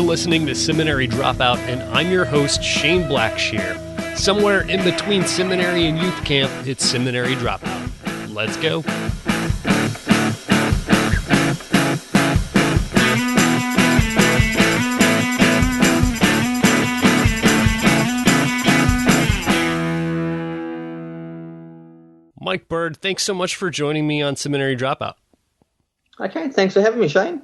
listening to Seminary Dropout, and I'm your host, Shane Blackshear. Somewhere in between seminary and youth camp, it's Seminary Dropout. Let's go. Mike Bird, thanks so much for joining me on Seminary Dropout. Okay, thanks for having me, Shane.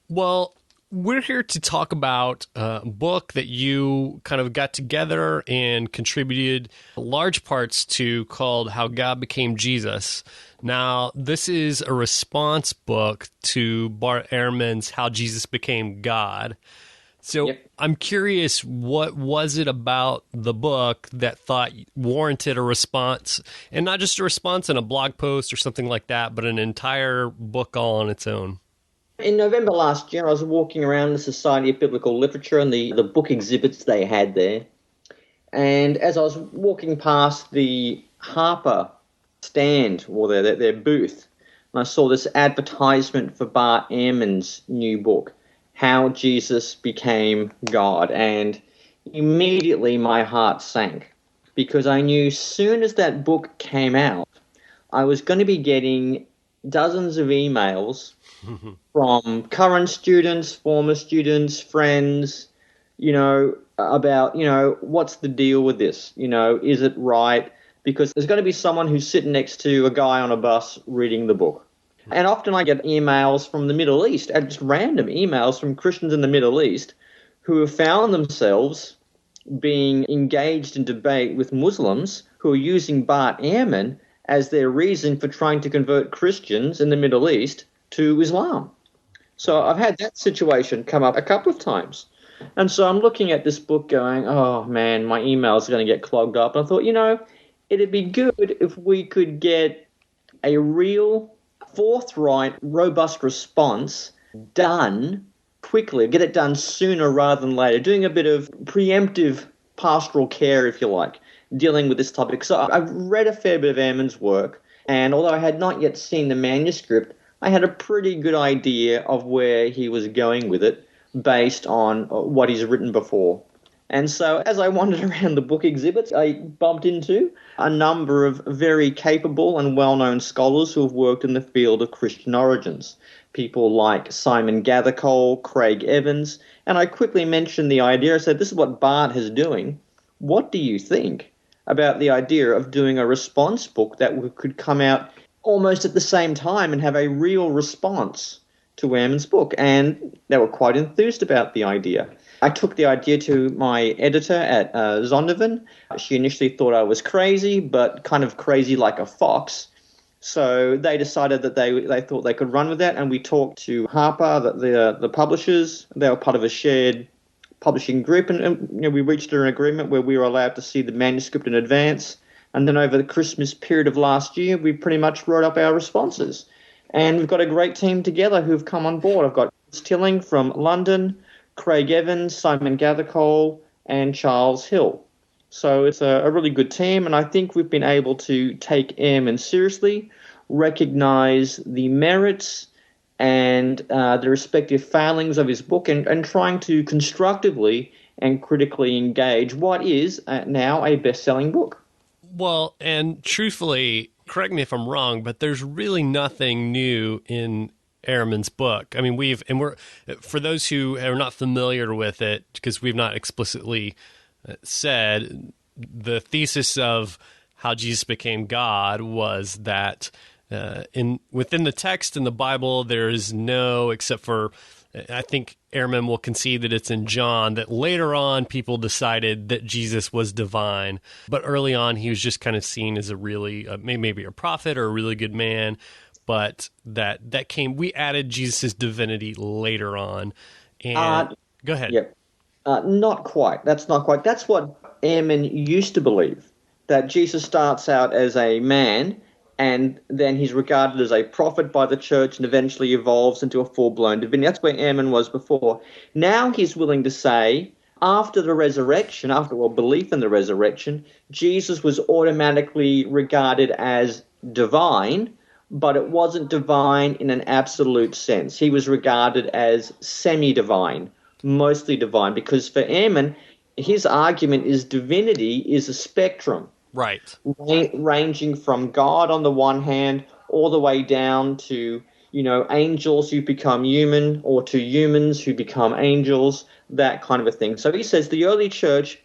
Well, we're here to talk about a book that you kind of got together and contributed large parts to called How God Became Jesus. Now, this is a response book to Bart Ehrman's How Jesus Became God. So Yep. I'm curious, what was it about the book that thought warranted a response, and not just a response in a blog post or something like that, but an entire book all on its own? In November last year, I was walking around the Society of Biblical Literature and the book exhibits they had there. And as I was walking past the Harper stand, or their booth, and I saw this advertisement for Bart Ehrman's new book, How Jesus Became God. And immediately my heart sank, because I knew soon as that book came out, I was going to be getting dozens of emails from current students, former students, friends, about, what's the deal with this? Is it right? Because there's going to be someone who's sitting next to a guy on a bus reading the book. And often I get emails from the Middle East, just random emails from Christians in the Middle East who have found themselves being engaged in debate with Muslims who are using Bart Ehrman as their reason for trying to convert Christians in the Middle East to Islam. So I've had that situation come up a couple of times. And so I'm looking at this book going, oh man, my emails are going to get clogged up. And I thought, it'd be good if we could get a real forthright, robust response done quickly, get it done sooner rather than later, doing a bit of preemptive pastoral care, if you like, dealing with this topic. So I've read a fair bit of Ehrman's work, and although I had not yet seen the manuscript, I had a pretty good idea of where he was going with it based on what he's written before. And so as I wandered around the book exhibits, I bumped into a number of very capable and well-known scholars who have worked in the field of Christian origins, people like Simon Gathercole, Craig Evans, and I quickly mentioned the idea. I said, this is what Bart is doing. What do you think about the idea of doing a response book that could come out almost at the same time and have a real response to Ehrman's book? And they were quite enthused about the idea. I took the idea to my editor at Zondervan. She initially thought I was crazy, but kind of crazy like a fox. So they decided that they thought they could run with that, and we talked to Harper, the publishers. They were part of a shared publishing group, and we reached an agreement where we were allowed to see the manuscript in advance. And then over the Christmas period of last year, we pretty much wrote up our responses. And we've got a great team together who've come on board. I've got Chris Tilling from London, Craig Evans, Simon Gathercole, and Charles Hill. So it's a really good team, and I think we've been able to take Ehrman seriously, recognize the merits and the respective failings of his book, and trying to constructively and critically engage what is now a best-selling book. Well, and truthfully, correct me if I'm wrong, but there's really nothing new in Ehrman's book. I mean, we're for those who are not familiar with it, because we've not explicitly said, the thesis of How Jesus Became God was that within the text in the Bible, there is no, except for, I think Ehrman will concede that it's in John, that later on people decided that Jesus was divine. But early on, he was just kind of seen as a really, maybe a prophet or a really good man. But we added Jesus' divinity later on. And go ahead. Yep. Not quite. That's not quite. That's what Ehrman used to believe, that Jesus starts out as a man, and then he's regarded as a prophet by the church and eventually evolves into a full-blown divinity. That's where Ehrman was before. Now he's willing to say, after the resurrection, belief in the resurrection, Jesus was automatically regarded as divine, but it wasn't divine in an absolute sense. He was regarded as semi-divine, mostly divine, because for Ehrman, his argument is divinity is a spectrum. Right. Ranging from God on the one hand all the way down to, angels who become human, or to humans who become angels, that kind of a thing. So he says the early church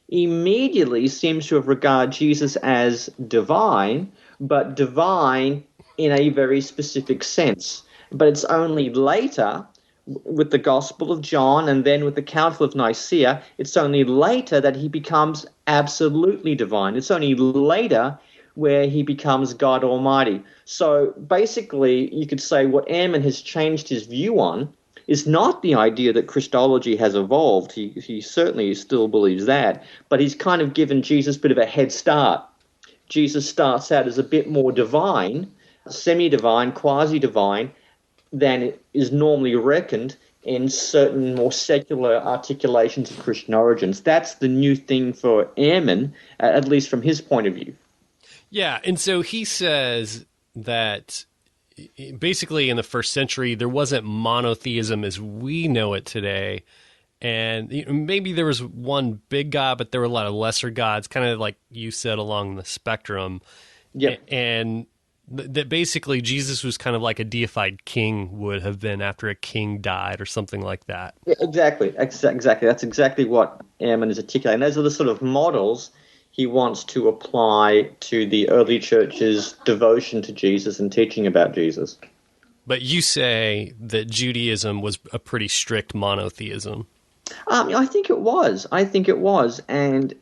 immediately seems to have regarded Jesus as divine, but divine in a very specific sense. But it's only later, with the Gospel of John and then with the Council of Nicaea, it's only later that he becomes absolutely divine. It's only later where he becomes God Almighty. So basically, you could say what Ehrman has changed his view on is not the idea that Christology has evolved. He certainly still believes that, but he's kind of given Jesus a bit of a head start. Jesus starts out as a bit more divine, semi-divine, quasi-divine, than is normally reckoned in certain more secular articulations of Christian origins. That's the new thing for Ehrman, at least from his point of view. Yeah, and so he says that basically in the first century there wasn't monotheism as we know it today, and maybe there was one big god, but there were a lot of lesser gods, kind of like you said, along the spectrum. Yeah, and that basically Jesus was kind of like a deified king would have been after a king died or something like that. Yeah, exactly. That's exactly what Ehrman is articulating. Those are the sort of models he wants to apply to the early church's devotion to Jesus and teaching about Jesus. But you say that Judaism was a pretty strict monotheism. I think it was. And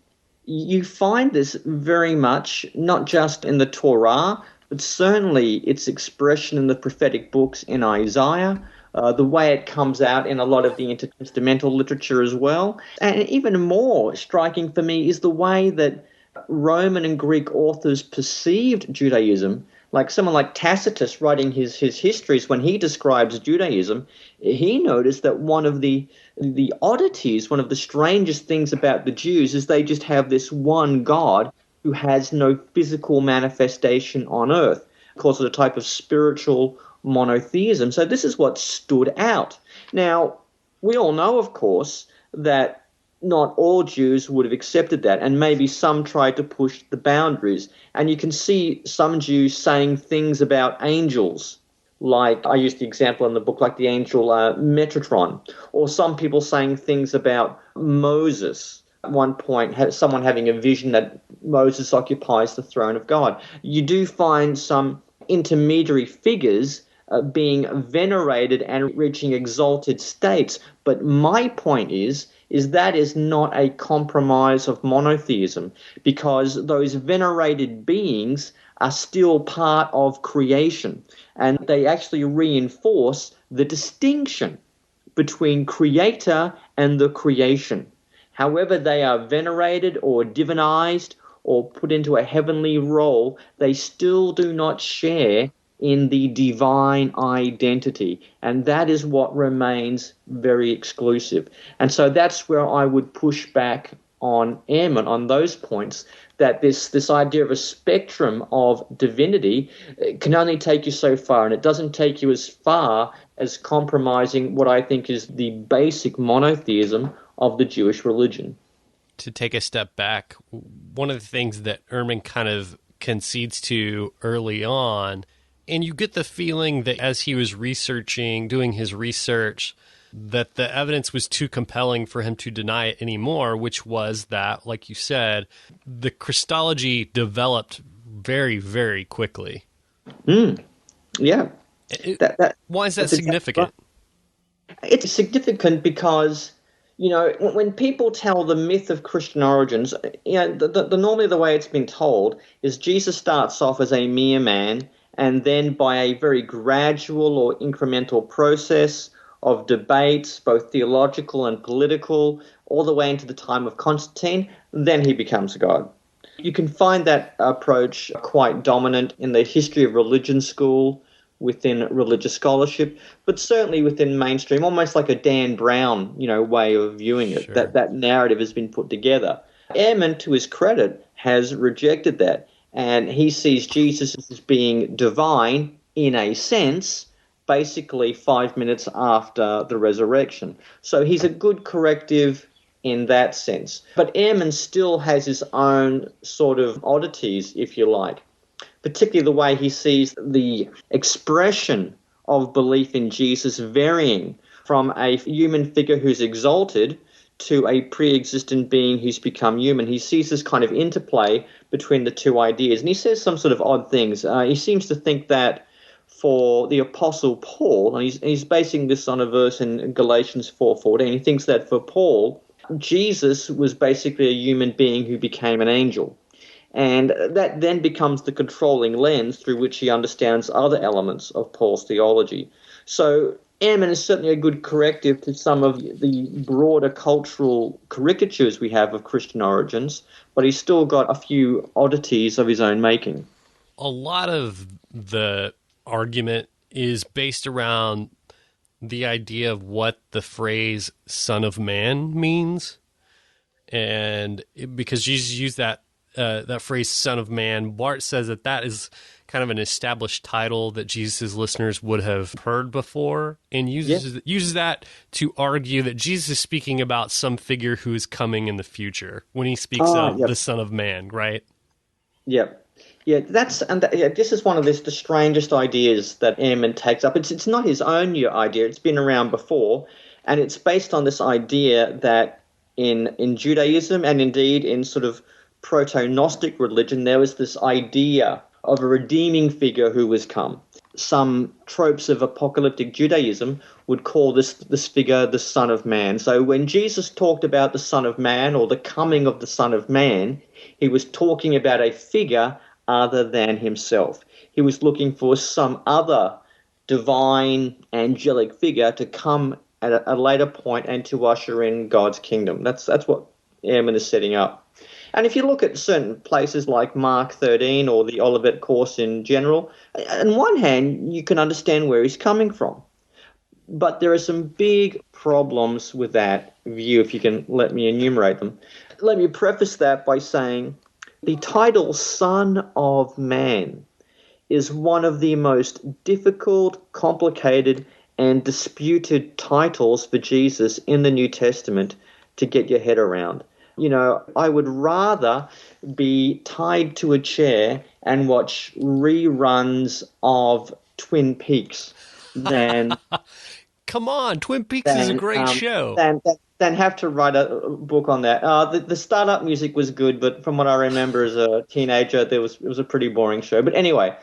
you find this very much, not just in the Torah, but certainly its expression in the prophetic books in Isaiah, the way it comes out in a lot of the intertestamental literature as well. And even more striking for me is the way that Roman and Greek authors perceived Judaism. Like someone like Tacitus writing his histories, when he describes Judaism, he noticed that one of the oddities, one of the strangest things about the Jews is they just have this one God who has no physical manifestation on earth. Of course, it's a type of spiritual monotheism. So this is what stood out. Now, we all know, of course, that not all Jews would have accepted that, and maybe some tried to push the boundaries. And you can see some Jews saying things about angels, like I used the example in the book, like the angel Metatron, or some people saying things about Moses. At one point, someone having a vision that Moses occupies the throne of God. You do find some intermediary figures being venerated and reaching exalted states. But my point is that is not a compromise of monotheism, because those venerated beings are still part of creation, and they actually reinforce the distinction between creator and the creation. However they are venerated or divinized or put into a heavenly role, they still do not share in the divine identity. And that is what remains very exclusive. And so that's where I would push back on Ehrman on those points, that this idea of a spectrum of divinity can only take you so far, and it doesn't take you as far as compromising what I think is the basic monotheism of the Jewish religion. To take a step back, one of the things that Ehrman kind of concedes to early on, and you get the feeling that as he was doing his research, that the evidence was too compelling for him to deny it anymore, which was that, like you said, the Christology developed very, very quickly. Yeah. Why is that significant? It's significant because, when people tell the myth of Christian origins, normally the way it's been told is Jesus starts off as a mere man, and then by a very gradual or incremental process of debates, both theological and political, all the way into the time of Constantine, then he becomes God. You can find that approach quite dominant in the history of religion school, within religious scholarship, but certainly within mainstream, almost like a Dan Brown, way of viewing it. Sure. That narrative has been put together. Ehrman, to his credit, has rejected that, and he sees Jesus as being divine in a sense, basically 5 minutes after the resurrection. So he's a good corrective in that sense. But Ehrman still has his own sort of oddities, if you like, particularly the way he sees the expression of belief in Jesus varying from a human figure who's exalted to a pre-existent being who's become human. He sees this kind of interplay between the two ideas, and he says some sort of odd things. He seems to think that for the Apostle Paul, and he's basing this on a verse in Galatians 4:14, he thinks that for Paul, Jesus was basically a human being who became an angel. And that then becomes the controlling lens through which he understands other elements of Paul's theology. So Ehrman is certainly a good corrective to some of the broader cultural caricatures we have of Christian origins, but he's still got a few oddities of his own making. A lot of the argument is based around the idea of what the phrase Son of Man means. And because Jesus used that phrase Son of Man, Bart says that is kind of an established title that Jesus' listeners would have heard before, and uses that to argue that Jesus is speaking about some figure who is coming in the future when he speaks of the Son of Man, right? Yep. Yeah, this is one of the strangest ideas that Ehrman takes up. It's not his own new idea. It's been around before, and it's based on this idea that in Judaism and indeed in sort of proto-Gnostic religion, there was this idea of a redeeming figure who was come. Some tropes of apocalyptic Judaism would call this figure the Son of Man. So when Jesus talked about the Son of Man or the coming of the Son of Man, he was talking about a figure other than himself. He was looking for some other divine, angelic figure to come at a later point and to usher in God's kingdom. That's what Ehrman is setting up. And if you look at certain places like Mark 13 or the Olivet Course in general, on one hand, you can understand where he's coming from. But there are some big problems with that view, if you can let me enumerate them. Let me preface that by saying the title Son of Man is one of the most difficult, complicated, and disputed titles for Jesus in the New Testament to get your head around. You know, I would rather be tied to a chair and watch reruns of Twin Peaks than... Come on, Twin Peaks is a great show. Than have to write a book on that. The startup music was good, but from what I remember as a teenager, it was a pretty boring show. But anyway,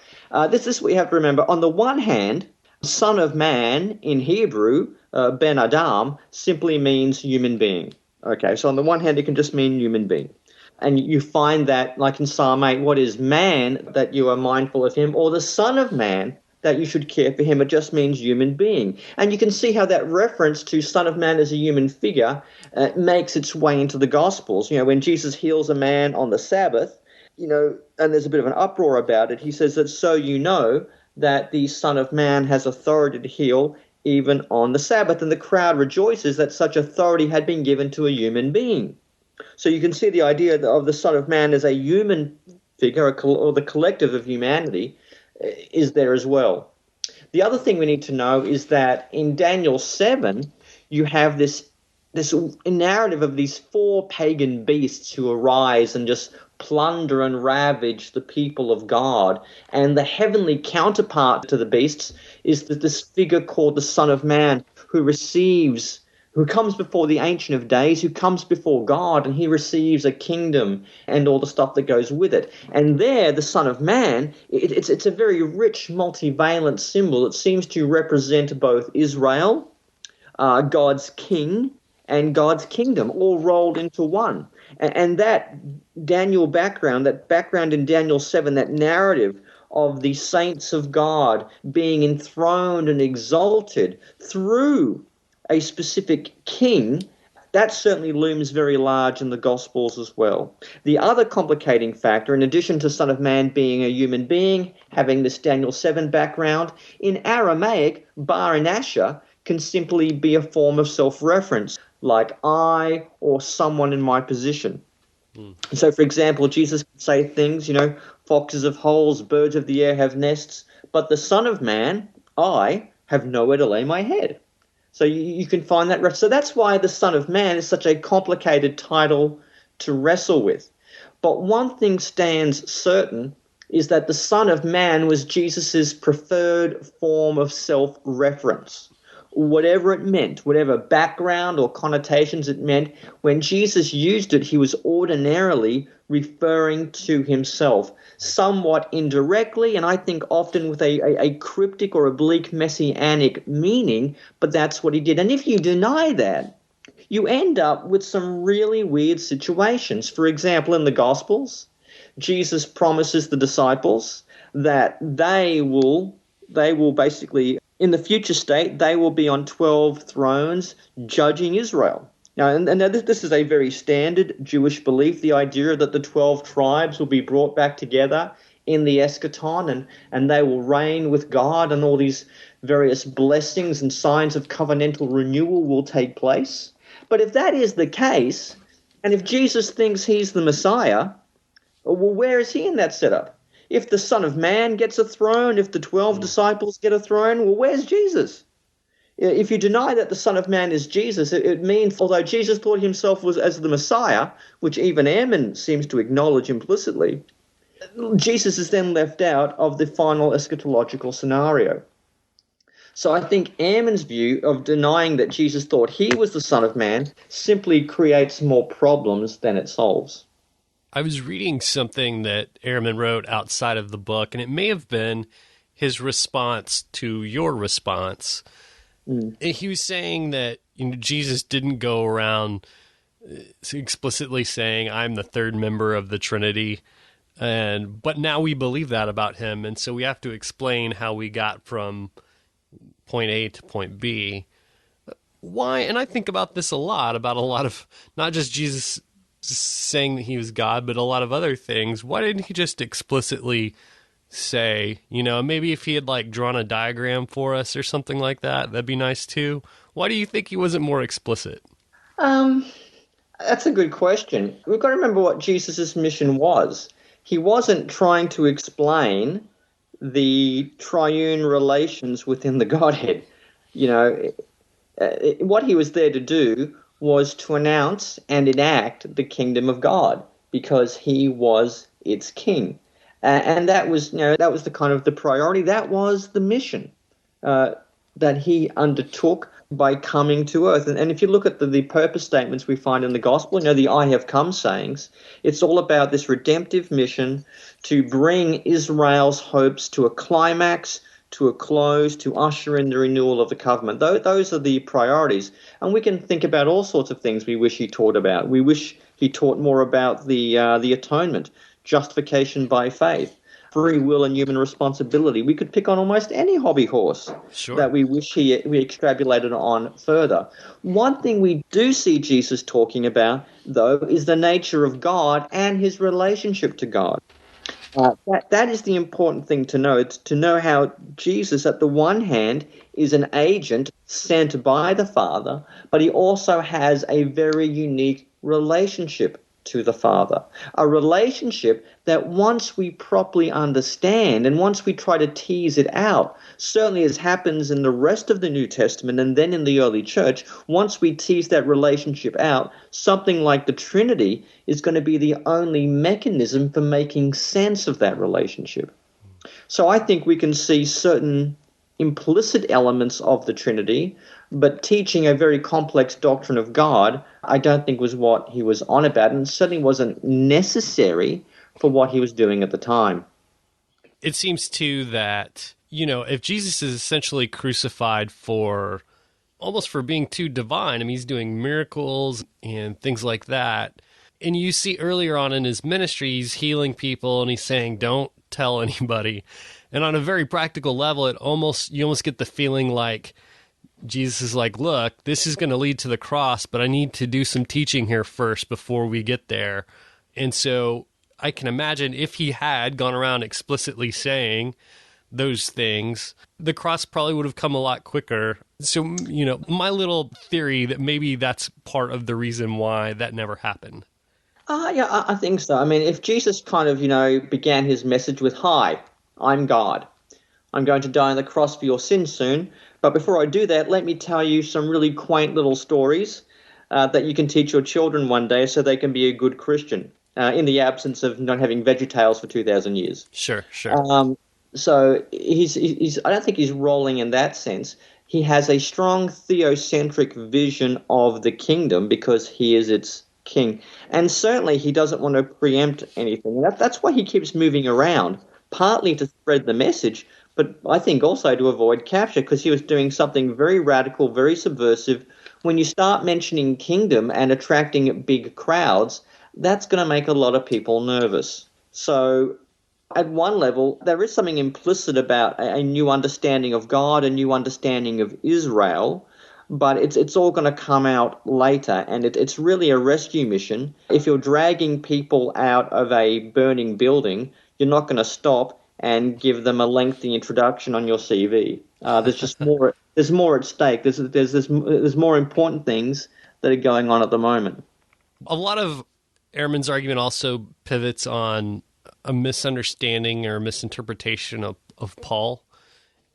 this is what you have to remember. On the one hand, Son of Man in Hebrew, Ben Adam, simply means human being. Okay, so on the one hand, it can just mean human being. And you find that, like in Psalm 8, what is man, that you are mindful of him, or the Son of Man, that you should care for him. It just means human being. And you can see how that reference to Son of Man as a human figure makes its way into the Gospels. You know, when Jesus heals a man on the Sabbath, you know, and there's a bit of an uproar about it, he says that so you know that the Son of Man has authority to heal even on the Sabbath. And the crowd rejoices that such authority had been given to a human being. So you can see the idea of the Son of Man as a human figure, or the collective of humanity, is there as well. The other thing we need to know is that in Daniel 7, you have this narrative of these four pagan beasts who arise and just plunder and ravage the people of God. And the heavenly counterpart to the beasts is that this figure called the Son of Man who comes before the Ancient of Days, who comes before God, and he receives a kingdom and all the stuff that goes with it. And there, the Son of Man, it's a very rich, multivalent symbol. It seems to represent both Israel, God's king, and God's kingdom, all rolled into one. And that Daniel background, that background in Daniel 7, that narrative of the saints of God being enthroned and exalted through a specific king, that certainly looms very large in the Gospels as well. The other complicating factor, in addition to Son of Man being a human being, having this Daniel 7 background, in Aramaic, Bar and Asher can simply be a form of self-reference, like I or someone in my position. So, for example, Jesus could say things, you know, foxes have holes, birds of the air have nests, but the Son of Man, I, have nowhere to lay my head. So you can find that. So that's why the Son of Man is such a complicated title to wrestle with. But one thing stands certain is that the Son of Man was Jesus's preferred form of self-reference. Whatever it meant, whatever background or connotations it meant, when Jesus used it, he was ordinarily referring to himself, somewhat indirectly, and I think often with a cryptic or oblique messianic meaning, but that's what he did. And if you deny that, you end up with some really weird situations. For example, in the Gospels, Jesus promises the disciples that they will basically, in the future state, they will be on 12 thrones judging Israel. Now, and this is a very standard Jewish belief, the idea that the 12 tribes will be brought back together in the eschaton and they will reign with God, and all these various blessings and signs of covenantal renewal will take place. But if that is the case, and if Jesus thinks he's the Messiah, well, where is he in that setup? If the Son of Man gets a throne, if the 12 disciples get a throne, well, where's Jesus? If you deny that the Son of Man is Jesus, it means, although Jesus thought himself was as the Messiah, which even Ehrman seems to acknowledge implicitly, Jesus is then left out of the final eschatological scenario. So I think Ehrman's view of denying that Jesus thought he was the Son of Man simply creates more problems than it solves. I was reading something that Ehrman wrote outside of the book, and it may have been his response to your response. He was saying that Jesus didn't go around explicitly saying, I'm the third member of the Trinity, but now we believe that about him, and so we have to explain how we got from point A to point B. Why? And I think about this about a lot of, not just Jesus saying that he was God, but a lot of other things. Why didn't he just explicitly say, maybe if he had drawn a diagram for us or something like that, that'd be nice too. Why do you think he wasn't more explicit? That's a good question. We've got to remember what Jesus' mission was. He wasn't trying to explain the triune relations within the Godhead. What he was there to do was to announce and enact the kingdom of God, because he was its king. And that was the kind of the priority. That was the mission that he undertook by coming to earth. And if you look at the purpose statements we find in the gospel, the I have come sayings, it's all about this redemptive mission to bring Israel's hopes to a climax, to a close, to usher in the renewal of the covenant. Those are the priorities. And we can think about all sorts of things we wish he taught about. We wish he taught more about the atonement, justification by faith, free will and human responsibility. We could pick on almost any hobby horse that we wish we extrapolated on further. One thing we do see Jesus talking about, though, is the nature of God and his relationship to God. That is the important thing to know. It's to know how Jesus, at the one hand, is an agent sent by the Father, but he also has a very unique relationship to the Father, a relationship that once we properly understand and once we try to tease it out, certainly as happens in the rest of the New Testament and then in the early church, once we tease that relationship out, something like the Trinity is going to be the only mechanism for making sense of that relationship. So I think we can see certain implicit elements of the Trinity, but teaching a very complex doctrine of God, I don't think was what he was on about, and certainly wasn't necessary for what he was doing at the time. It seems, too, that, if Jesus is essentially crucified almost for being too divine, he's doing miracles and things like that, and you see earlier on in his ministry, he's healing people, and he's saying, don't tell anybody. And on a very practical level, you almost get the feeling like Jesus is like, look, this is going to lead to the cross, but I need to do some teaching here first before we get there. And so I can imagine if he had gone around explicitly saying those things, the cross probably would have come a lot quicker. So, my little theory that maybe that's part of the reason why that never happened. Yeah, I think so. If Jesus kind of, began his message with, hi, I'm God. I'm going to die on the cross for your sins soon, But before I do that, let me tell you some really quaint little stories that you can teach your children one day so they can be a good Christian in the absence of not having VeggieTales for 2,000 years. Sure, sure. So he's I don't think he's rolling in that sense. He has a strong theocentric vision of the kingdom because he is its king. And certainly he doesn't want to preempt anything. That's why he keeps moving around, partly to spread the message, but I think also to avoid capture, because he was doing something very radical, very subversive. When you start mentioning kingdom and attracting big crowds, that's going to make a lot of people nervous. So at one level, there is something implicit about a new understanding of God, a new understanding of Israel, but it's all going to come out later, and it's really a rescue mission. If you're dragging people out of a burning building, you're not going to stop and give them a lengthy introduction on your CV. There's just more. There's more at stake. There's more important things that are going on at the moment. A lot of Ehrman's argument also pivots on a misunderstanding or misinterpretation of Paul.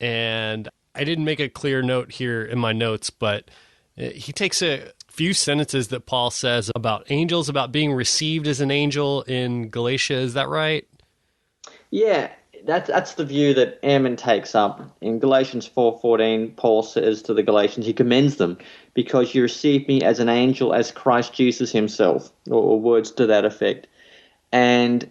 And I didn't make a clear note here in my notes, but he takes a few sentences that Paul says about angels, about being received as an angel in Galatia. Is that right? Yeah, that's the view that Ehrman takes up. In Galatians 4:14, Paul says to the Galatians, he commends them, because you received me as an angel, as Christ Jesus himself, or words to that effect. And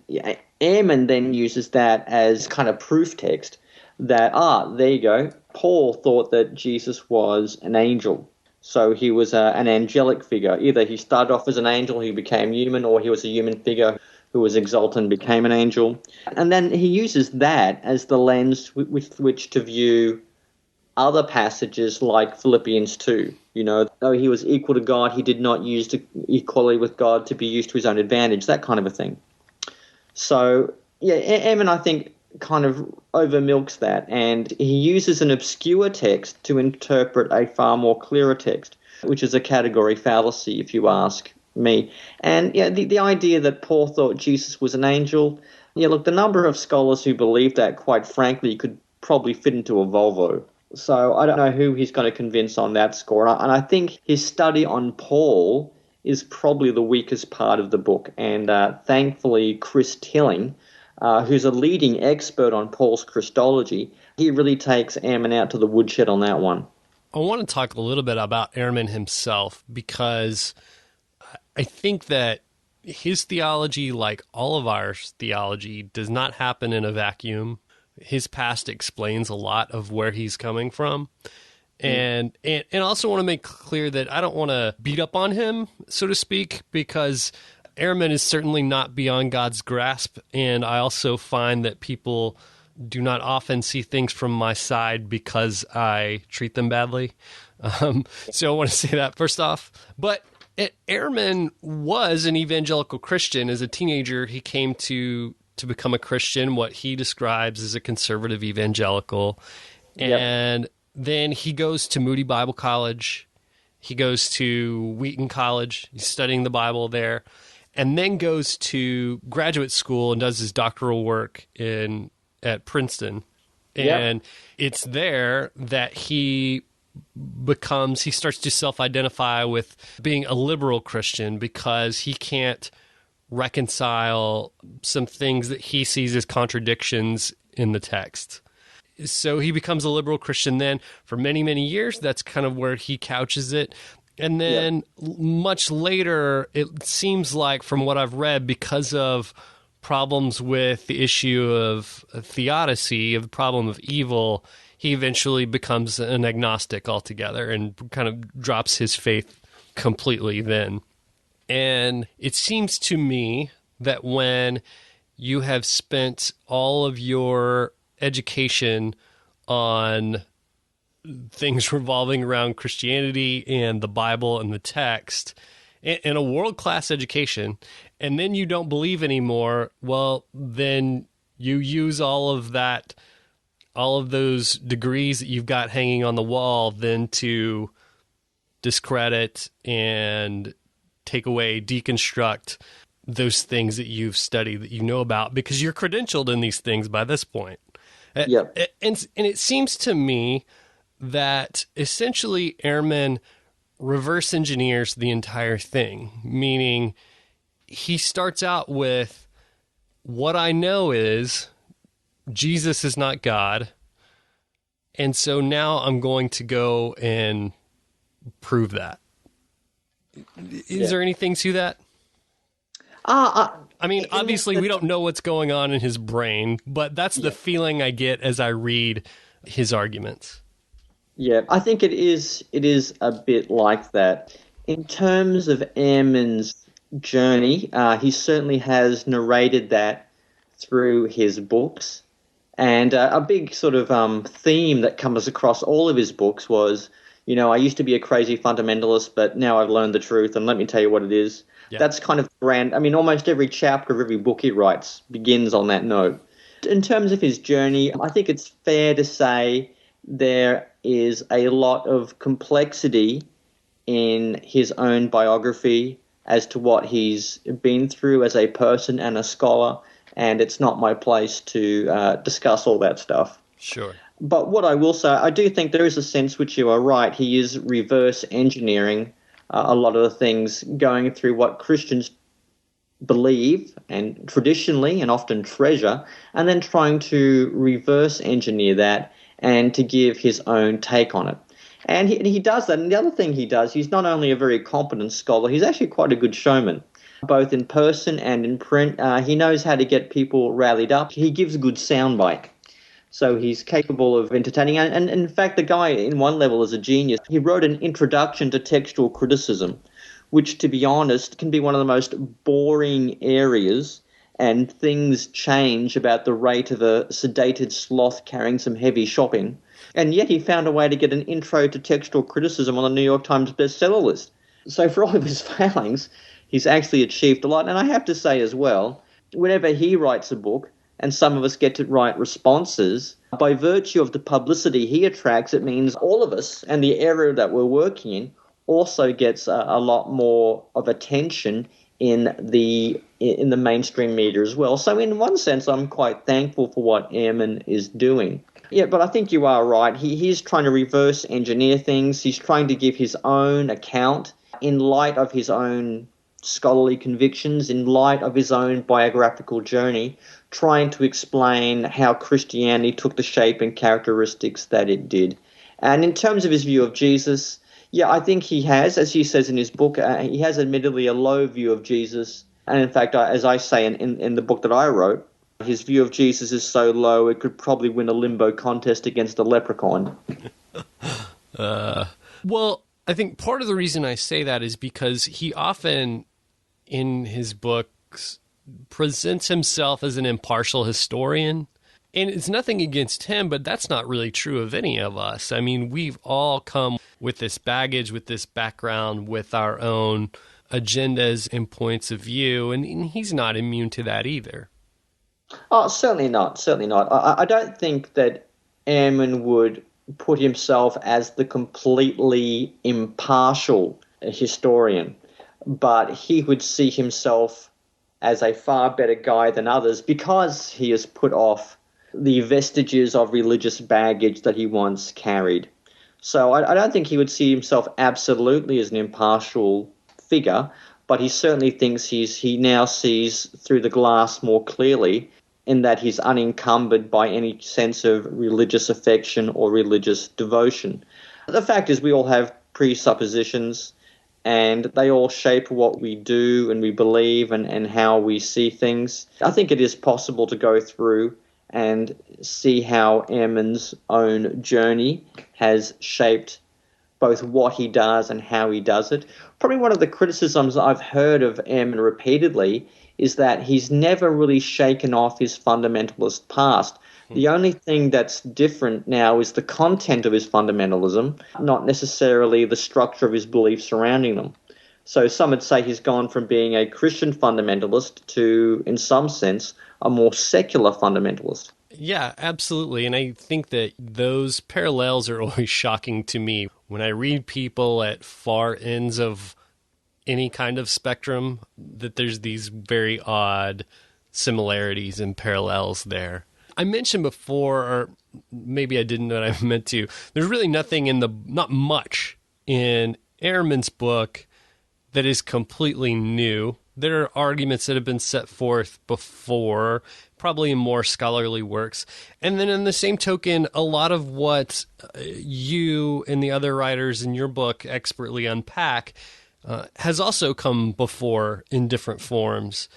Ehrman then uses that as kind of proof text that, there you go, Paul thought that Jesus was an angel. So he was an angelic figure. Either he started off as an angel, he became human, or he was a human figure who was exalted and became an angel. And then he uses that as the lens with which to view other passages like Philippians 2. You know, though he was equal to God, he did not use equality with God to be used to his own advantage, that kind of a thing. So, yeah, Ehrman, I think, kind of over milks that, and he uses an obscure text to interpret a far more clearer text, which is a category fallacy, if you ask me. And yeah, the idea that Paul thought Jesus was an angel, yeah, look, the number of scholars who believe that, quite frankly, could probably fit into a Volvo. So I don't know who he's going to convince on that score. And I think his study on Paul is probably the weakest part of the book. And thankfully, Chris Tilling, who's a leading expert on Paul's Christology, he really takes Ehrman out to the woodshed on that one. I want to talk a little bit about Ehrman himself, because I think that his theology, like all of our theology, does not happen in a vacuum. His past explains a lot of where he's coming from. And also want to make clear that I don't want to beat up on him, so to speak, because Ehrman is certainly not beyond God's grasp. And I also find that people do not often see things from my side because I treat them badly. So I want to say that first off. But Ehrman was an evangelical Christian. As a teenager, he came to become a Christian, what he describes as a conservative evangelical. Yep. And then he goes to Moody Bible College. He goes to Wheaton College. He's studying the Bible there. And then goes to graduate school and does his doctoral work at Princeton. And it's there that he starts to self-identify with being a liberal Christian, because he can't reconcile some things that he sees as contradictions in the text. So he becomes a liberal Christian then for many, many years. That's kind of where he couches it. And then much later, it seems like, from what I've read, because of problems with the issue of theodicy, of the problem of evil, he eventually becomes an agnostic altogether and kind of drops his faith completely then. And it seems to me that when you have spent all of your education on things revolving around Christianity and the Bible and the text, and a world-class education, and then you don't believe anymore, well, then you use all of those degrees that you've got hanging on the wall then to discredit and take away, deconstruct those things that you've studied, that you know about, because you're credentialed in these things by this point. Yep. And it seems to me that essentially Ehrman reverse engineers the entire thing, meaning he starts out with, what I know is Jesus is not God, and so now I'm going to go and prove that. Is there anything to that? I mean, obviously, we don't know what's going on in his brain, but that's the feeling I get as I read his arguments. Yeah, I think it is a bit like that. In terms of Ehrman's journey, he certainly has narrated that through his books. And a big sort of theme that comes across all of his books was, I used to be a crazy fundamentalist, but now I've learned the truth, and let me tell you what it is. Yeah. That's kind of grand. I mean, almost every chapter of every book he writes begins on that note. In terms of his journey, I think it's fair to say there is a lot of complexity in his own biography as to what he's been through as a person and a scholar, and it's not my place to discuss all that stuff. Sure. But what I will say, I do think there is a sense, which you are right, he is reverse engineering a lot of the things, going through what Christians believe and traditionally and often treasure, and then trying to reverse engineer that and to give his own take on it. And he does that. And the other thing he does, he's not only a very competent scholar, he's actually quite a good showman, both in person and in print. He knows how to get people rallied up. He gives a good soundbite. So he's capable of entertaining. And in fact, the guy, in one level, is a genius. He wrote an introduction to textual criticism, which, to be honest, can be one of the most boring areas, and things change about the rate of a sedated sloth carrying some heavy shopping. And yet he found a way to get an intro to textual criticism on the New York Times bestseller list. So for all of his failings, he's actually achieved a lot. And I have to say as well, whenever he writes a book, and some of us get to write responses, by virtue of the publicity he attracts, it means all of us and the area that we're working in also gets a lot more of attention in the mainstream media as well. So in one sense, I'm quite thankful for what Ehrman is doing. Yeah, but I think you are right. He's trying to reverse engineer things. He's trying to give his own account in light of his own scholarly convictions, in light of his own biographical journey, trying to explain how Christianity took the shape and characteristics that it did. And in terms of his view of Jesus, yeah, I think he has, as he says in his book, he has admittedly a low view of Jesus. And in fact, as I say in the book that I wrote, his view of Jesus is so low it could probably win a limbo contest against a leprechaun. Well, I think part of the reason I say that is because he often, in his books, presents himself as an impartial historian. And it's nothing against him, but that's not really true of any of us. I mean, we've all come with this baggage, with this background, with our own agendas and points of view, and he's not immune to that either. Oh, certainly not. Certainly not. I don't think that Ehrman would put himself as the completely impartial historian, but he would see himself as a far better guy than others because he has put off the vestiges of religious baggage that he once carried. So I don't think he would see himself absolutely as an impartial figure, but he certainly thinks he now sees through the glass more clearly, in that he's unencumbered by any sense of religious affection or religious devotion. The fact is we all have presuppositions, and they all shape what we do and we believe and how we see things. I think it is possible to go through and see how Ehrman's own journey has shaped both what he does and how he does it. Probably one of the criticisms I've heard of Ehrman repeatedly is that he's never really shaken off his fundamentalist past. The only thing that's different now is the content of his fundamentalism, not necessarily the structure of his beliefs surrounding them. So some would say he's gone from being a Christian fundamentalist to, in some sense, a more secular fundamentalist. Yeah, absolutely. And I think that those parallels are always shocking to me. When I read people at far ends of any kind of spectrum, that there's these very odd similarities and parallels there. I mentioned before, or maybe I didn't, but I meant to, there's really not much in Ehrman's book that is completely new. There are arguments that have been set forth before, probably in more scholarly works. And then in the same token, a lot of what you and the other writers in your book expertly unpack has also come before in different forms.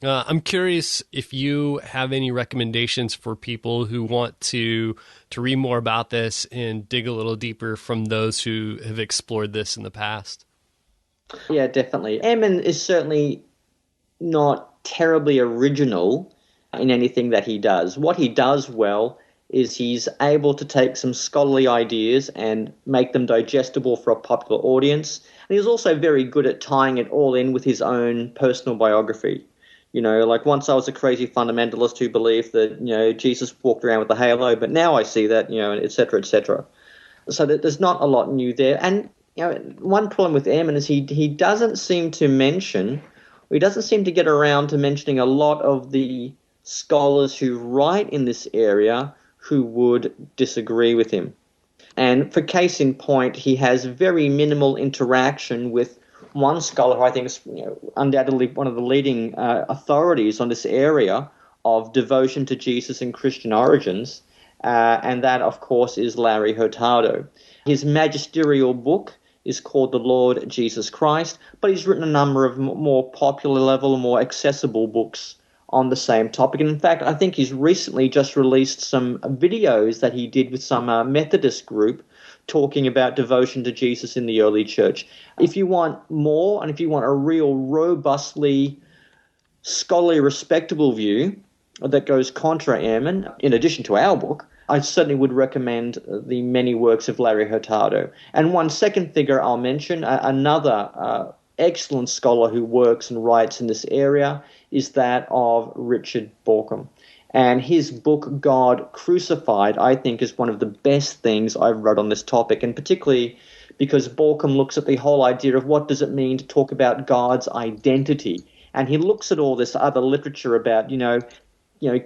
I'm curious if you have any recommendations for people who want to read more about this and dig a little deeper from those who have explored this in the past. Yeah, definitely. Ehrman is certainly not terribly original in anything that he does. What he does well is he's able to take some scholarly ideas and make them digestible for a popular audience. And he's also very good at tying it all in with his own personal biography. You know, like once I was a crazy fundamentalist who believed that, Jesus walked around with a halo, but now I see that, et cetera, et cetera. So that there's not a lot new there. And one problem with Ehrman is he doesn't seem to get around to mentioning a lot of the scholars who write in this area who would disagree with him. And for case in point, he has very minimal interaction with one scholar who I think is undoubtedly one of the leading authorities on this area of devotion to Jesus and Christian origins, and that, of course, is Larry Hurtado. His magisterial book is called The Lord Jesus Christ, but he's written a number of more popular level, more accessible books on the same topic. And in fact, I think he's recently just released some videos that he did with some Methodist group talking about devotion to Jesus in the early church. If you want more, and if you want a real robustly scholarly, respectable view that goes contra Ehrman, in addition to our book, I certainly would recommend the many works of Larry Hurtado. And one second figure I'll mention, another excellent scholar who works and writes in this area, is that of Richard Bauckham. And his book, God Crucified, I think is one of the best things I've read on this topic, and particularly because Bauckham looks at the whole idea of what does it mean to talk about God's identity. And he looks at all this other literature about,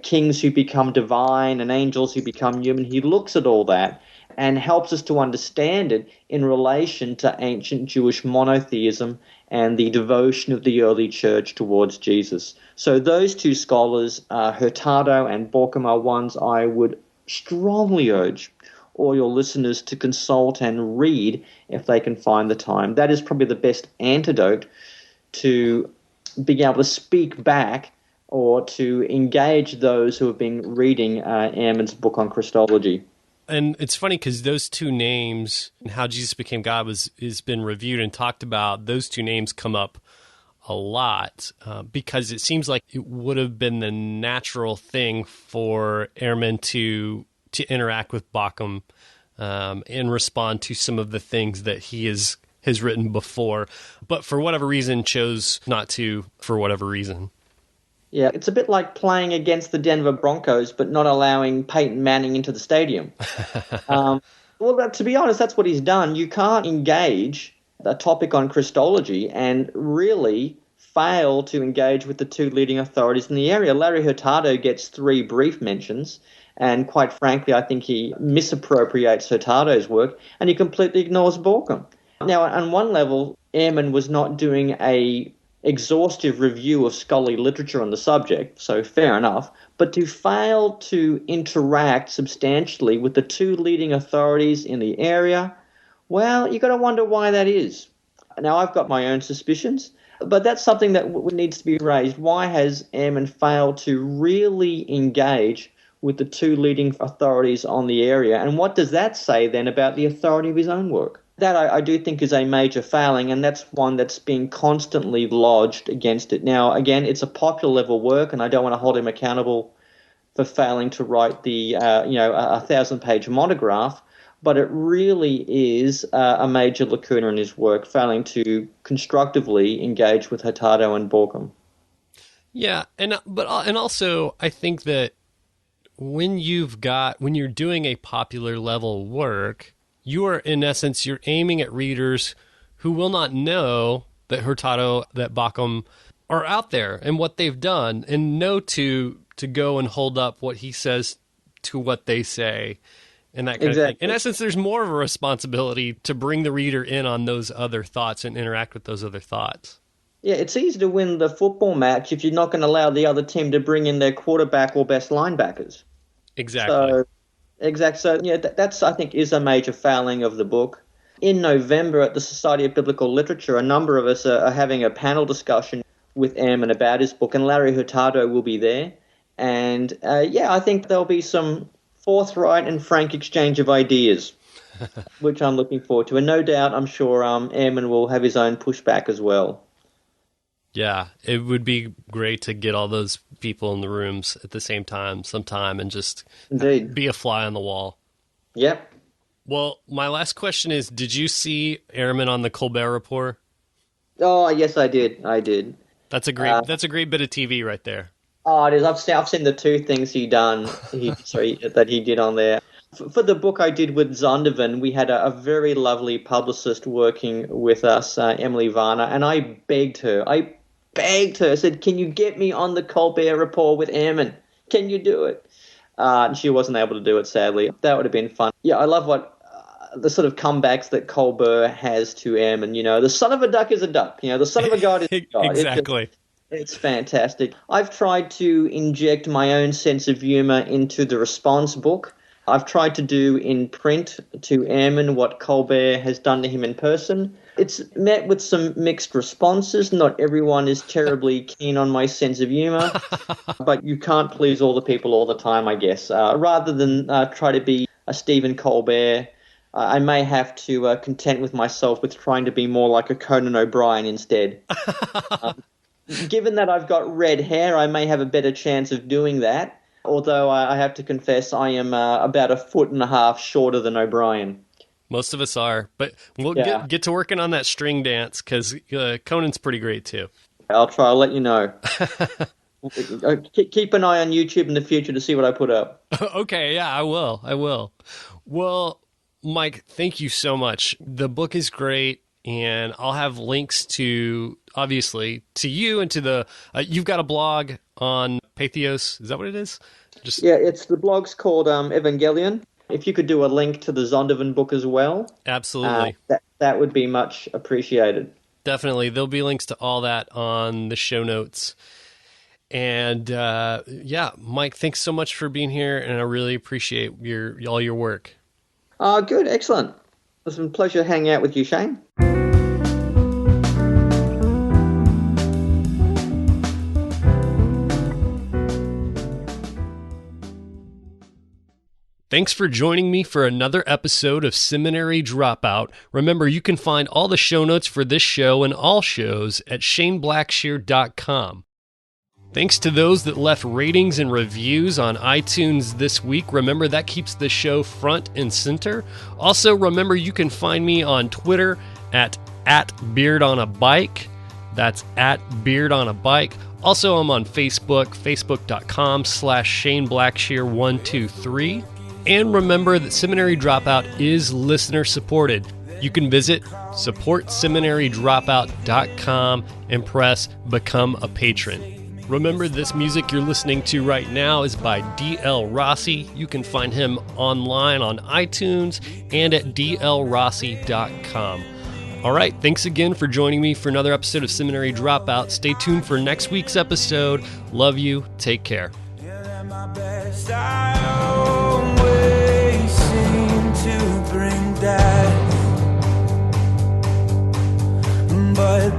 kings who become divine and angels who become human. He looks at all that and helps us to understand it in relation to ancient Jewish monotheism and the devotion of the early church towards Jesus. So those two scholars, Hurtado and Bauckham, are ones I would strongly urge all your listeners to consult and read if they can find the time. That is probably the best antidote to being able to speak back or to engage those who have been reading Ehrman's book on Christology. And it's funny because those two names, and how Jesus became God has been reviewed and talked about. Those two names come up a lot because it seems like it would have been the natural thing for Ehrman to interact with Bauckham and respond to some of the things that he has written before, but for whatever reason chose not to, for whatever reason. Yeah, it's a bit like playing against the Denver Broncos, but not allowing Peyton Manning into the stadium. Well, to be honest, that's what he's done. You can't engage a topic on Christology and really fail to engage with the two leading authorities in the area. Larry Hurtado gets 3 brief mentions, and quite frankly, I think he misappropriates Hurtado's work, and he completely ignores Bauckham. Now, on one level, Ehrman was not doing a exhaustive review of scholarly literature on the subject, so fair enough, but to fail to interact substantially with the two leading authorities in the area, well, you've got to wonder why that is. Now, I've got my own suspicions, but that's something that needs to be raised. Why has Ehrman failed to really engage with the two leading authorities on the area, and what does that say then about the authority of his own work? That I do think is a major failing, and that's one that's being constantly lodged against it. Now, again, it's a popular level work, and I don't want to hold him accountable for failing to write the 1,000-page monograph, but it really is a major lacuna in his work, failing to constructively engage with Hurtado and Bauckham. Yeah, and also I think that when you're doing a popular level work, you are, in essence, you're aiming at readers who will not know that Hurtado, that Bauckham are out there and what they've done, and know to go and hold up what he says to what they say and that kind of thing. In essence, there's more of a responsibility to bring the reader in on those other thoughts and interact with those other thoughts. Yeah, it's easy to win the football match if you're not going to allow the other team to bring in their quarterback or best linebackers. Exactly. So, yeah, that's, I think, is a major failing of the book. In November at the Society of Biblical Literature, a number of us are having a panel discussion with Ehrman about his book, and Larry Hurtado will be there. And, I think there'll be some forthright and frank exchange of ideas, which I'm looking forward to. And no doubt, I'm sure Ehrman will have his own pushback as well. Yeah, it would be great to get all those people in the rooms at the same time sometime and just be a fly on the wall. Yep. Well, my last question is, did you see Ehrman on the Colbert Report? Oh, yes, I did. That's a great bit of TV right there. Oh, it is. I've seen the two things that he did on there. For the book I did with Zondervan, we had a very lovely publicist working with us, Emily Varner, and I begged her. I said, can you get me on the Colbert Report with Ehrman? Can you do it? And she wasn't able to do it, sadly. That would have been fun. Yeah, I love what the sort of comebacks that Colbert has to Ehrman. You know, the son of a duck is a duck. You know, the son of a god is a god. Exactly. It's fantastic. I've tried to inject my own sense of humor into the response book. I've tried to do in print to Ehrman what Colbert has done to him in person. It's met with some mixed responses. Not everyone is terribly keen on my sense of humor, but you can't please all the people all the time, I guess. Rather than try to be a Stephen Colbert, I may have to content with myself with trying to be more like a Conan O'Brien instead. Given that I've got red hair, I may have a better chance of doing that. Although I have to confess I am about 1.5 feet shorter than O'Brien. Most of us are, but we'll get to working on that string dance because Conan's pretty great too. I'll try. I'll let you know. Keep an eye on YouTube in the future to see what I put up. Okay, yeah, I will. Well, Mike, thank you so much. The book is great, and I'll have links to, obviously, to you and to the, you've got a blog on Patheos. Is that what it is? Yeah, the blog's called Evangelion. If you could do a link to the Zondervan book as well. Absolutely. That would be much appreciated. Definitely. There'll be links to all that on the show notes. And Mike, thanks so much for being here, and I really appreciate all your work. Good, excellent. It's been a pleasure hanging out with you, Shane. Thanks for joining me for another episode of Seminary Dropout. Remember, you can find all the show notes for this show and all shows at shaneblackshear.com. Thanks to those that left ratings and reviews on iTunes this week. Remember, that keeps the show front and center. Also, remember, you can find me on Twitter at @beardonabike. That's @beardonabike. Also, I'm on Facebook, facebook.com/ShaneBlackshear123. And remember that Seminary Dropout is listener-supported. You can visit supportseminarydropout.com and press Become a Patron. Remember, this music you're listening to right now is by D.L. Rossi. You can find him online on iTunes and at dlrossi.com. All right, thanks again for joining me for another episode of Seminary Dropout. Stay tuned for next week's episode. Love you. Take care. Bring that, but